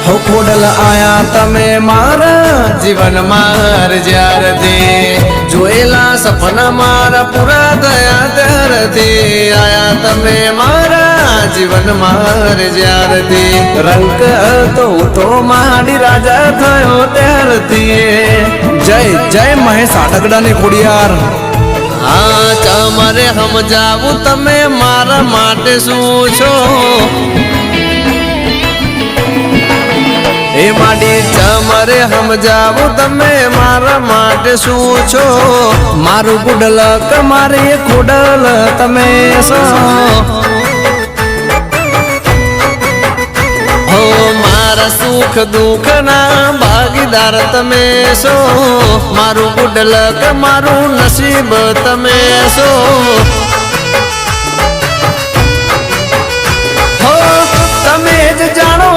हो खोडल आया तमे मारा जीवन मार ज्यारथी जोएला सपना मारा पूरा दया त्यारथी आया तमे मारा जीवन मार ज्यारथी रंग तो माडी राजा थयो त्यारथी जय जय महेश आटगड़ा ने खोडियार। हाँ तमरे हम जावू तमे मारा माटे शू छो ए माडी तमरे हम जावू तमे मारा माटे शू छो मारू गुडल कमारे खोडल तमे सो हो मारा सुख दुख ना भागीदार तमे सो मारू गुडल कमारू नसीब तमे सो हो तमे ज जानो।